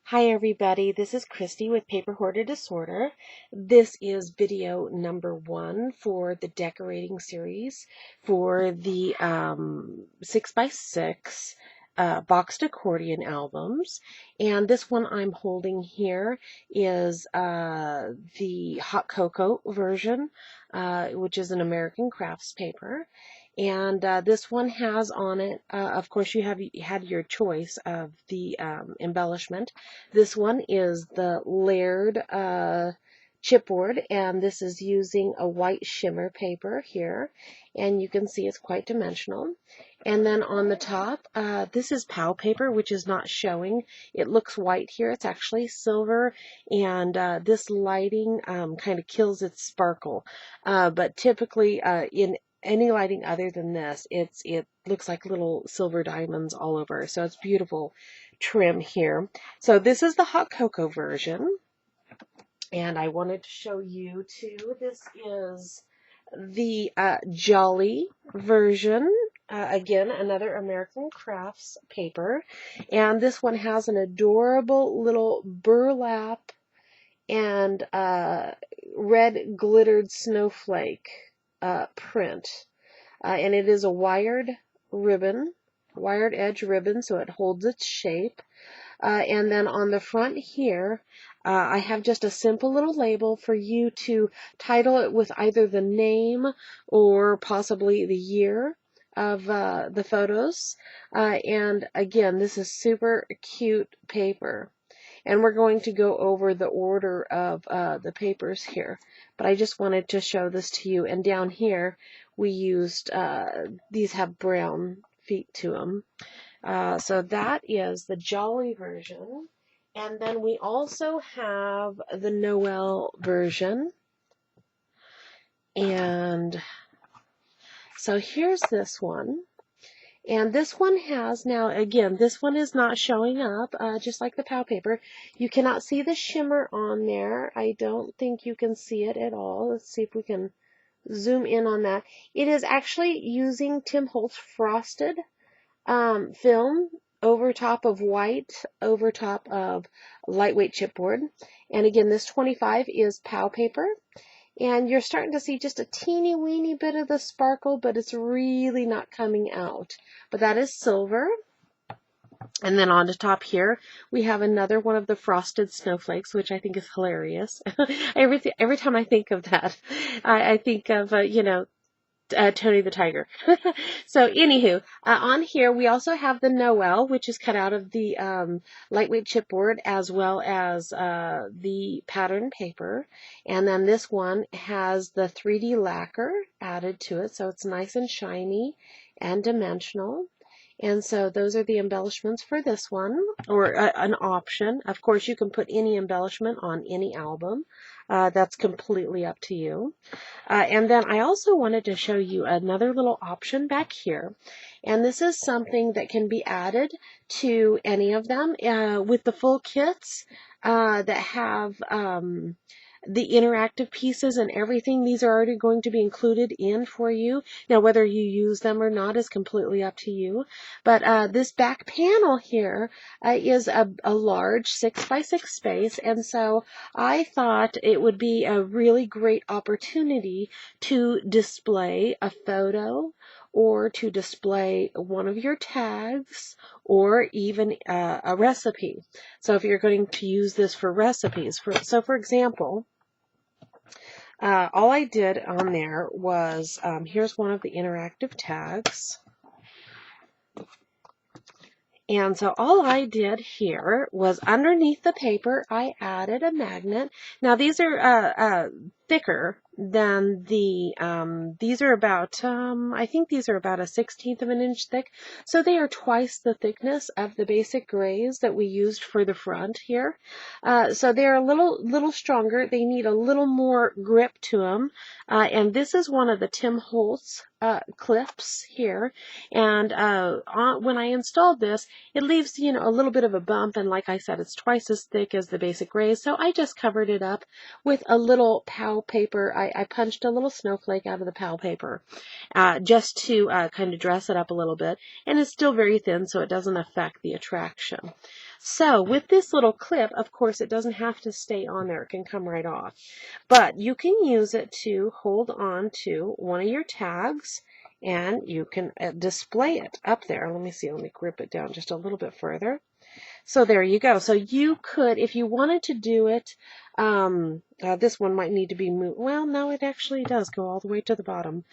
Hi everybody, this is Christy with Paper Hoarder Disorder. This is video number 1 for the decorating series for the 6x6 boxed accordion albums. And this one I'm holding here is the hot cocoa version, which is an American crafts paper. And this one has on it, of course, you had your choice of the embellishment. This one is the layered chipboard, and this is using a white shimmer paper here, and you can see it's quite dimensional. And then on the top, this is POW paper, which is not showing. It looks white here. It's actually silver, and this lighting kind of kills its sparkle. But typically in any lighting other than this, it looks like little silver diamonds all over. So it's beautiful trim here. So this is the hot cocoa version, and I wanted to show you too. This is the Jolly version. Again, another American Crafts paper, and this one has an adorable little burlap and red glittered snowflake print, and it is a wired edge ribbon, so it holds its shape. And then on the front here, I have just a simple little label for you to title it with either the name or possibly the year of the photos. And again, this is super cute paper. And we're going to go over the order of the papers here. But I just wanted to show this to you. And down here, we used, these have brown feet to them. So that is the Jolly version. And then we also have the Noel version. And so here's this one. And this one has, now again, this one is not showing up, just like the POW paper. You cannot see the shimmer on there. I don't think you can see it at all. Let's see if we can zoom in on that. It is actually using Tim Holtz frosted film over top of white, over top of lightweight chipboard. And again, this 25 is POW paper. And you're starting to see just a teeny weeny bit of the sparkle, but it's really not coming out. But that is silver. And then on the top here, we have another one of the frosted snowflakes, which I think is hilarious. Every time I think of that, I think of, Tony the Tiger. So anywho, on here we also have the Noel, which is cut out of the lightweight chipboard, as well as the pattern paper. And then this one has the 3D lacquer added to it, so it's nice and shiny and dimensional. And so those are the embellishments for this one, or an option. Of course, you can put any embellishment on any album. That's completely up to you. And then I also wanted to show you another little option back here. And this is something that can be added to any of them with the full kits that have the interactive pieces and everything. These are already going to be included in for you. Now, whether you use them or not is completely up to you. But this back panel here is a large 6x6 space, and so I thought it would be a really great opportunity to display a photo, or to display one of your tags, or even a recipe. So if you're going to use this for recipes, for example, all I did on there was, here's one of the interactive tags. And so all I did here was underneath the paper, I added a magnet. Now these are thicker than the, these are about, I think these are about 1/16 of an inch thick. So they are twice the thickness of the basic grays that we used for the front here. So they're a little stronger. They need a little more grip to them. And this is one of the Tim Holtz clips here. And when I installed this, it leaves, a little bit of a bump, and like I said, it's twice as thick as the basic grays, so I just covered it up with a little POW paper. I punched a little snowflake out of the POW paper just to kind of dress it up a little bit, and it's still very thin, so it doesn't affect the attraction. So with this little clip, of course, it doesn't have to stay on there. It can come right off. But you can use it to hold on to one of your tags, and you can display it up there. Let me see. Let me grip it down just a little bit further. So there you go. So you could, if you wanted to do it, this one might need to be moved. Well, no, it actually does go all the way to the bottom.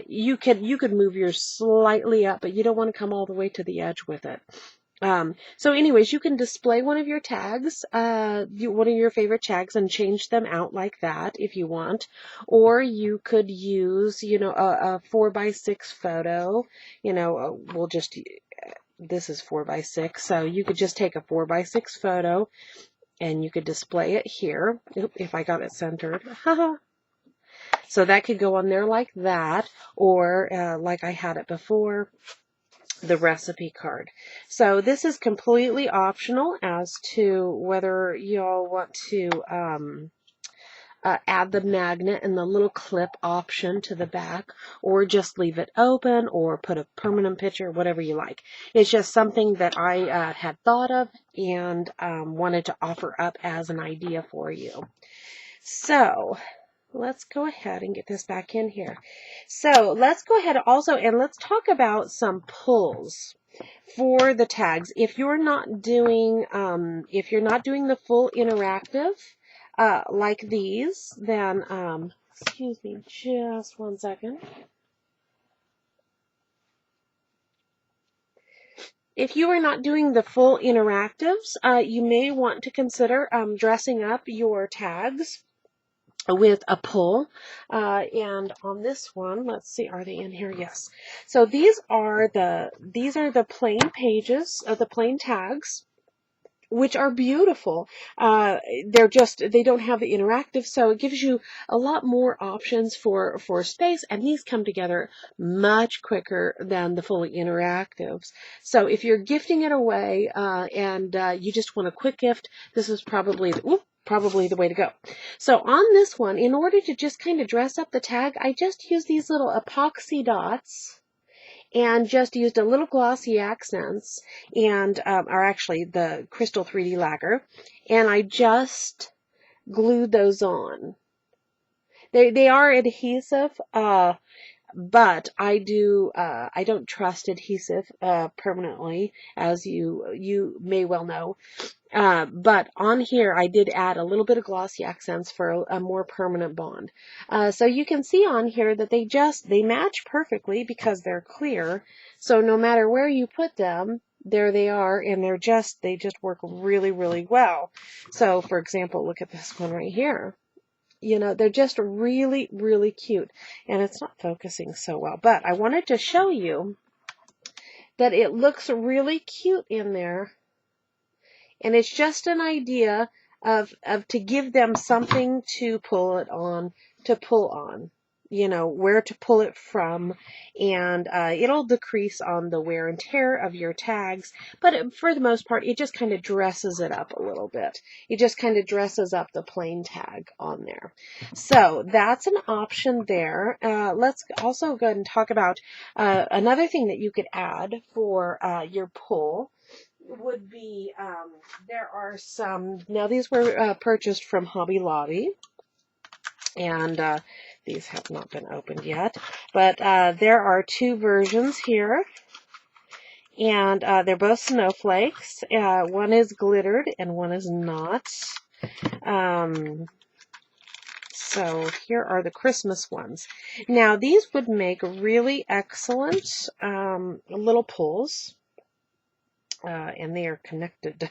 You could move yours slightly up, but you don't want to come all the way to the edge with it. So anyways, you can display one of your tags, one of your favorite tags, and change them out like that if you want. Or you could use, a 4x6 photo. We'll just, this is 4x6, so you could just take a 4x6 photo and you could display it here. If I got it centered. So that could go on there like that, or like I had it before, the recipe card. So this is completely optional as to whether y'all want to add the magnet and the little clip option to the back, or just leave it open, or put a permanent picture, whatever you like. It's just something that I had thought of and wanted to offer up as an idea for you. So let's go ahead and get this back in here. So let's go ahead also and let's talk about some pulls for the tags. If you're not doing the full interactive like these, then excuse me just one second. If you are not doing the full interactives, you may want to consider dressing up your tags with a pull, and on this one, let's see, are they in here? Yes. So these are the plain pages of the plain tags, which are beautiful. They don't have the interactive, so it gives you a lot more options for space, and these come together much quicker than the fully interactives. So if you're gifting it away, and you just want a quick gift, this is probably the way to go. So on this one, in order to just kind of dress up the tag, I just used these little epoxy dots and just used a little glossy accents, and are actually the crystal 3D lacquer, and I just glued those on. They are adhesive, but I don't trust adhesive permanently, as you may well know. But on here, I did add a little bit of glossy accents for a more permanent bond. So you can see on here that they match perfectly because they're clear. So no matter where you put them, there they are, and they just work really, really well. So for example, look at this one right here. They're just really, really cute, and it's not focusing so well, but I wanted to show you that it looks really cute in there. And it's just an idea of to give them something to pull on, where to pull it from, and it'll decrease on the wear and tear of your tags, but for the most part, it just kind of dresses it up a little bit. It just kind of dresses up the plain tag on there. So that's an option there. Let's also go ahead and talk about another thing that you could add for your pull. Would be, there are some, now these were purchased from Hobby Lobby, and these have not been opened yet, but there are two versions here, and they're both snowflakes. One is glittered and one is not. So here are the Christmas ones. Now these would make really excellent little pulls. And they are connected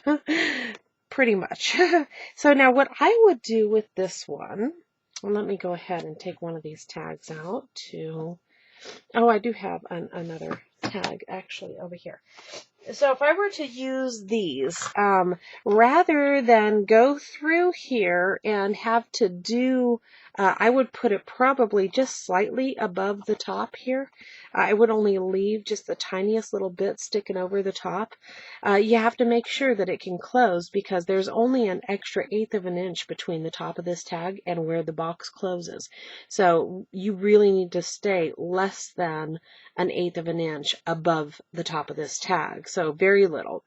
pretty much. So now what I would do with this one, let me go ahead and take one of these tags out I do have another tag actually over here. So if I were to use these, rather than go through here and have to do, I would put it probably just slightly above the top here. I would only leave just the tiniest little bit sticking over the top. You have to make sure that it can close, because there's only an extra 1/8 of an inch between the top of this tag and where the box closes. So you really need to stay less than an 1/8 of an inch above the top of this tag. so very little.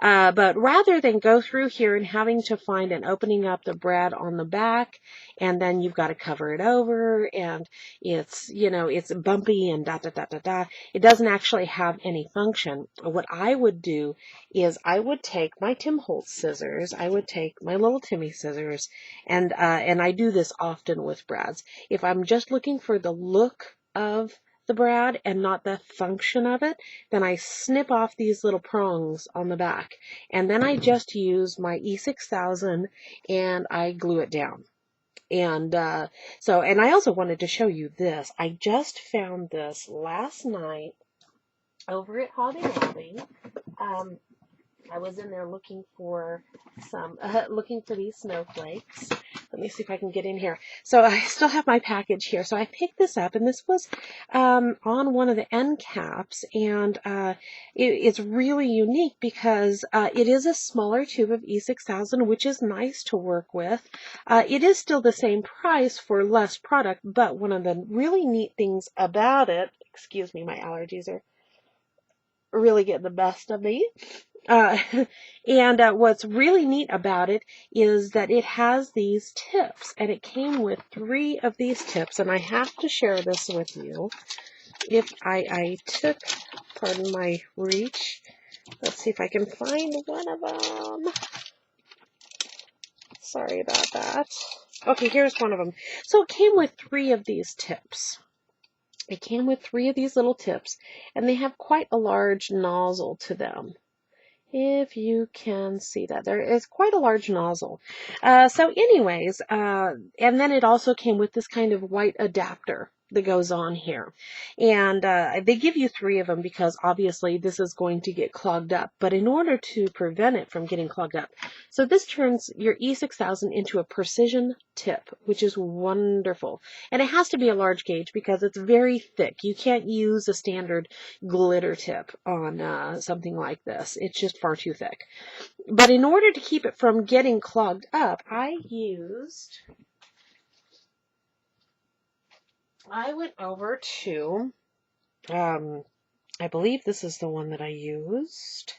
But rather than go through here and having to find and opening up the brad on the back, and then you've got to cover it over, and it's, it's bumpy and da da da da da, it doesn't actually have any function. What I would do is I would take my Tim Holtz scissors, I would take my little Timmy scissors, and I do this often with brads. If I'm just looking for the look of the brad and not the function of it, then I snip off these little prongs on the back, and then I just use my E6000 and I glue it down. And and I also wanted to show you this. I just found this last night over at Hobby Lobby. I was in there looking for these snowflakes. Let me see if I can get in here. So I still have my package here. So I picked this up, and this was on one of the end caps, and it's really unique because it is a smaller tube of E6000, which is nice to work with. It is still the same price for less product, but one of the really neat things about it, excuse me, my allergies are really getting the best of me. What's really neat about it is that it has these tips, and it came with 3 of these tips, and I have to share this with you. If I took, pardon my reach, let's see if I can find one of them. Sorry about that. Okay, here's one of them. So it came with 3 of these tips. It came with 3 of these little tips, and they have quite a large nozzle to them. If you can see that, there is quite a large nozzle. So anyways, and then it also came with this kind of white adapter that goes on here. And they give you 3 of them because obviously this is going to get clogged up. But in order to prevent it from getting clogged up, so this turns your E6000 into a precision tip, which is wonderful. And it has to be a large gauge because it's very thick. You can't use a standard glitter tip on something like this. It's just far too thick. But in order to keep it from getting clogged up, I went over to, I believe this is the one that I used.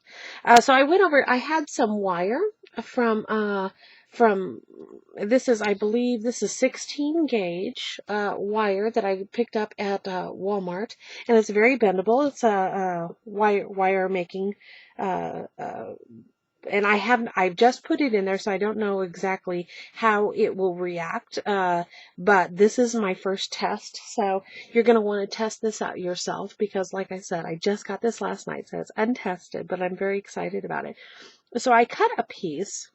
So I went over, I had some wire from this is, I believe this is 16 gauge wire that I picked up at Walmart, and it's very bendable. It's a wire making and I've just put it in there, so I don't know exactly how it will react, but this is my first test, so you're going to want to test this out yourself, because like I said, I just got this last night, so it's untested, but I'm very excited about it. So I cut a piece,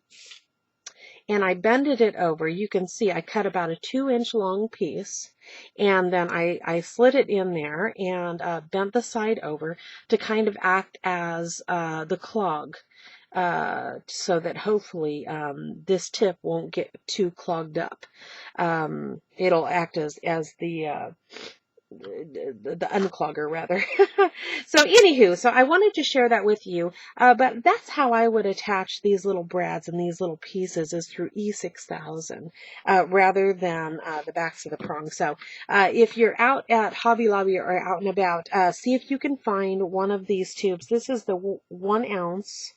and I bended it over. You can see I cut about a 2-inch long piece, and then I slid it in there and bent the side over to kind of act as the clog. So that hopefully this tip won't get too clogged up. It'll act as the unclogger, rather. So anywho, so I wanted to share that with you, but that's how I would attach these little brads and these little pieces, is through E6000 rather than the backs of the prongs. So if you're out at Hobby Lobby or out and about, see if you can find one of these tubes. This is the 1 ounce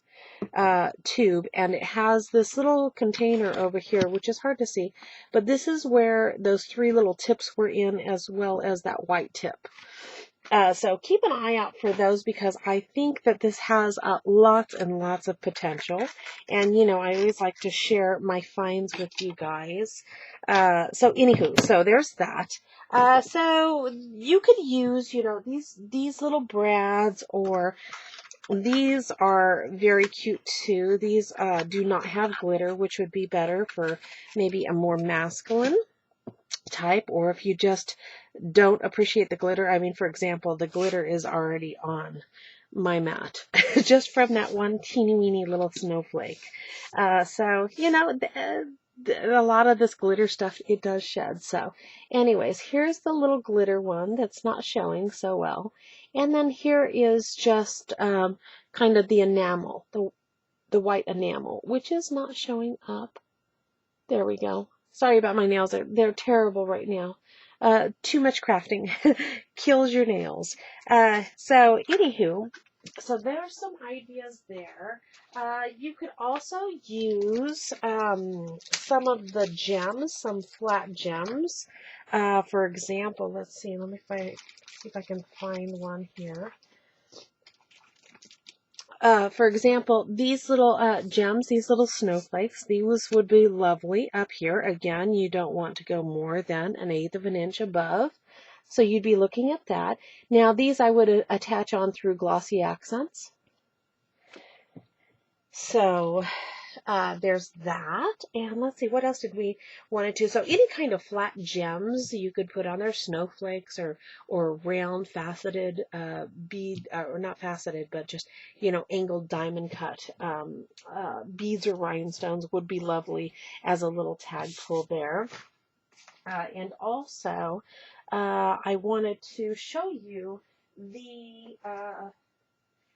tube, and it has this little container over here, which is hard to see, but this is where those 3 little tips were in, as well as that white tip. So keep an eye out for those, because I think that this has lots and lots of potential, and I always like to share my finds with you guys. So anywho, so there's that. So you could use these little brads, or these are very cute too. These do not have glitter, which would be better for maybe a more masculine type, or if you just don't appreciate the glitter. I mean, for example, the glitter is already on my mat just from that one teeny weeny little snowflake. So a lot of this glitter stuff, it does shed. So anyways, here's the little glitter one that's not showing so well. And then here is just kind of the enamel, the white enamel, which is not showing up. There we go. Sorry about my nails. They're terrible right now. Too much crafting kills your nails. So anywho, So there's some ideas there. You could also use some of the gems, some flat gems. For example, let's see, let me see if I can find one here. For example, these little gems, these little snowflakes, these would be lovely up here. Again, you don't want to go more than 1/8 of an inch above. So you'd be looking at that. Now these I would attach on through glossy accents. So there's that. And let's see, what else did we want to do? So any kind of flat gems you could put on there, snowflakes or round faceted bead, or not faceted, but just, angled diamond cut beads or rhinestones would be lovely as a little tag pull there. And also, I wanted to show you the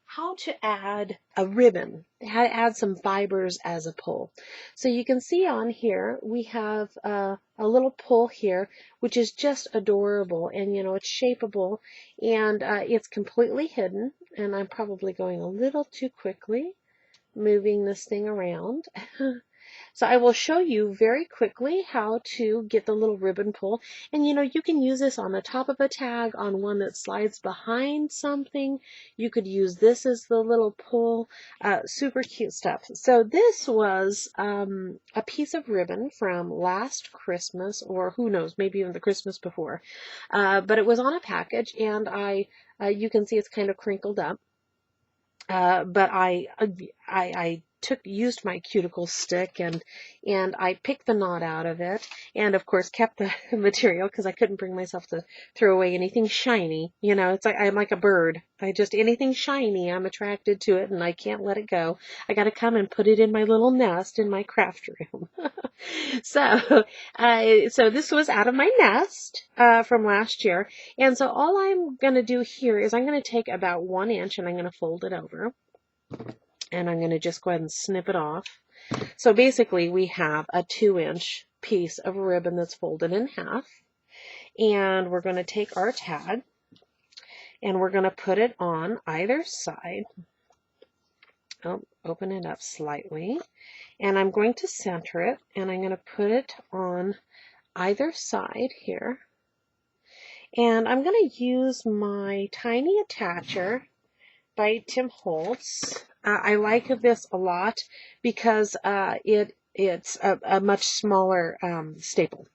how to add a ribbon, how to add some fibers as a pull. So you can see on here we have a little pull here, which is just adorable, and it's shapeable, and it's completely hidden, and I'm probably going a little too quickly moving this thing around. So I will show you very quickly how to get the little ribbon pull. And you can use this on the top of a tag, on one that slides behind something. You could use this as the little pull. Super cute stuff. So this was a piece of ribbon from last Christmas, or who knows, maybe even the Christmas before. But it was on a package, and you can see it's kind of crinkled up. But I used my cuticle stick and I picked the knot out of it, and of course kept the material because I couldn't bring myself to throw away anything shiny. It's like I'm like a bird. Anything shiny, I'm attracted to it, and I can't let it go. I got to come and put it in my little nest in my craft room. So this was out of my nest from last year, and so all I'm going to do here is I'm going to take about 1 inch and I'm going to fold it over. And I'm going to just go ahead and snip it off. So basically we have a 2-inch piece of ribbon that's folded in half. And we're going to take our tag and we're going to put it on either side. Open it up slightly. And I'm going to center it, and I'm going to put it on either side here. And I'm going to use my tiny attacher by Tim Holtz. I like this a lot because it's a much smaller staple,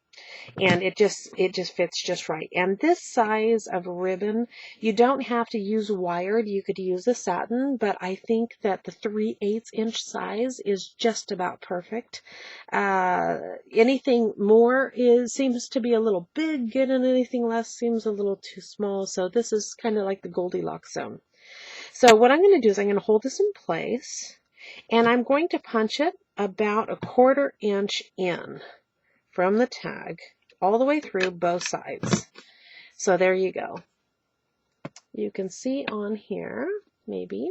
and it just fits just right. And this size of ribbon, you don't have to use wired. You could use a satin, but I think that the 3/8 inch size is just about perfect. Anything more seems to be a little big, and anything less seems a little too small. So this is kind of like the Goldilocks zone. So what I'm going to do is I'm going to hold this in place, and I'm going to punch it about 1/4 inch in from the tag all the way through both sides. So there you go. You can see on here, maybe,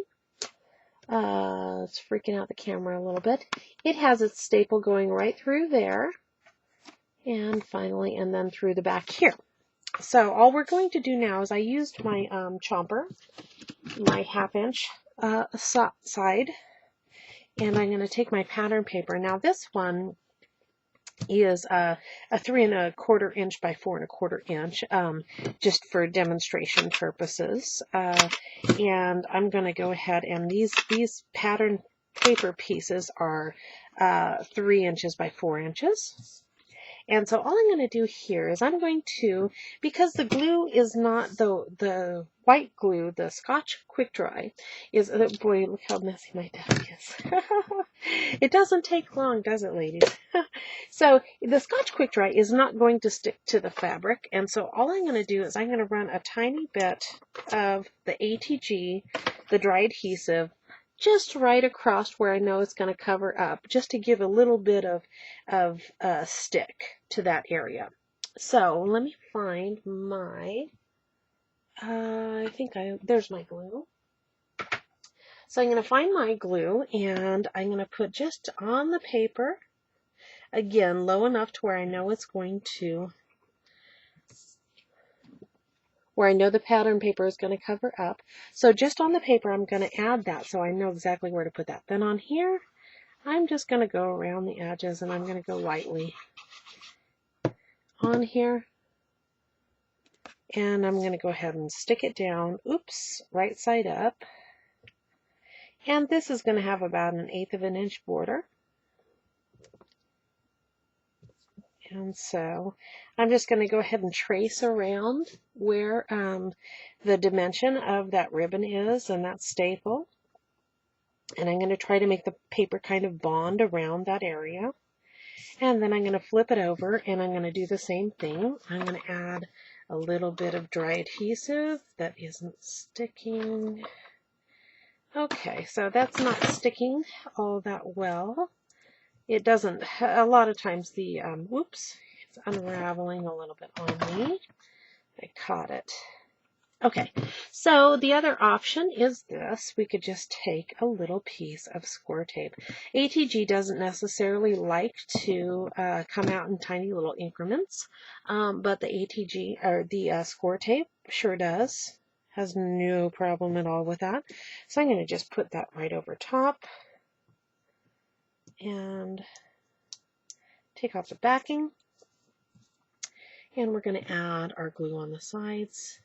it's freaking out the camera a little bit. It has its staple going right through there, and finally, and then through the back here. So all we're going to do now is I used my chomper, my 1/2 inch side, and I'm going to take my pattern paper. Now this one is a 3¼ inch by 4¼ inch, just for demonstration purposes. And I'm going to go ahead, and these pattern paper pieces are 3 inches by 4 inches. And so all I'm going to do here is I'm going to, because the glue is not the white glue, the Scotch Quick Dry is, boy, look how messy my desk is. It doesn't take long, does it, ladies? So the Scotch Quick Dry is not going to stick to the fabric, and so all I'm going to do is I'm going to run a tiny bit of the ATG, the dry adhesive, just right across where I know it's going to cover up, just to give a little bit of stick to that area. So let me find my, there's my glue. So I'm going to find my glue, and I'm going to put just on the paper, again, low enough to where I know it's going to where I know the pattern paper is going to cover up. So just on the paper, I'm going to add that so I know exactly where to put that. Then on here, I'm just going to go around the edges, and I'm going to go lightly on here. And I'm going to go ahead and stick it down, oops, right side up. And this is going to have about 1/8 of an inch border. And so I'm just going to go ahead and trace around where the dimension of that ribbon is and that staple. And I'm going to try to make the paper kind of bond around that area. And then I'm going to flip it over and I'm going to do the same thing. I'm going to add a little bit of dry adhesive that isn't sticking. Okay, so that's not sticking all that well. It doesn't, a lot of times the, whoops, it's unraveling a little bit on me. I caught it. Okay, so the other option is this. We could just take a little piece of score tape. ATG doesn't necessarily like to come out in tiny little increments, but the ATG, or the score tape, sure does. Has no problem at all with that. So I'm going to just put that right over top and take off the backing. And we're going to add our glue on the sides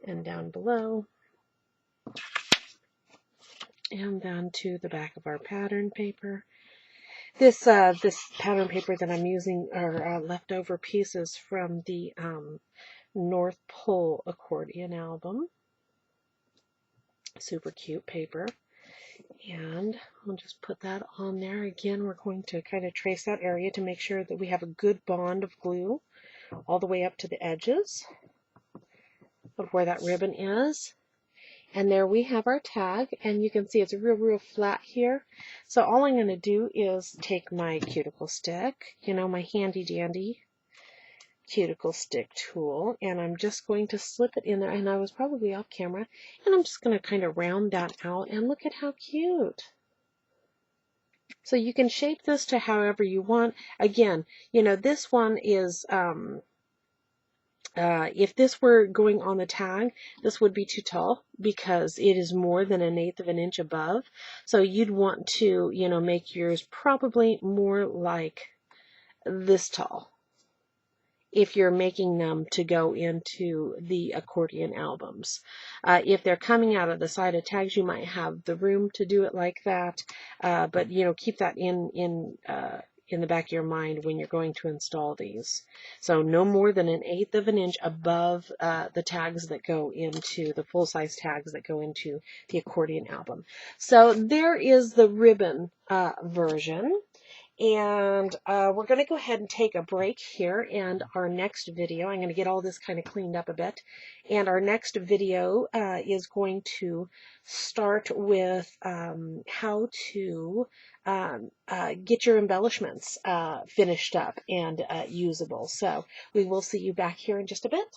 and down below, and then to the back of our pattern paper. This pattern paper that I'm using are leftover pieces from the North Pole Accordion album. Super cute paper. And I'll just put that on there. Again, we're going to kind of trace that area to make sure that we have a good bond of glue all the way up to the edges of where that ribbon is. And there we have our tag, and you can see it's real flat here. So all I'm going to do is take my cuticle stick, you know, my handy dandy cuticle stick tool, and I'm just going to slip it in there, and I was probably off camera, and I'm just going to kind of round that out, and look at how cute. So you can shape this to however you want. Again, you know, this one is, if this were going on the tag, this would be too tall because it is more than 1/8 of an inch above. So you'd want to, you know, make yours probably more like this tall if you're making them to go into the accordion albums. If they're coming out of the side of tags, you might have the room to do it like that, but you know, keep that in the back of your mind when you're going to install these. So no more than 1/8 of an inch above the tags that go into the full-size tags that go into the accordion album. So there is the ribbon version. And we're going to go ahead and take a break here, and our next video, I'm going to get all this kind of cleaned up a bit, and our next video is going to start with how to get your embellishments finished up and usable. So we will see you back here in just a bit.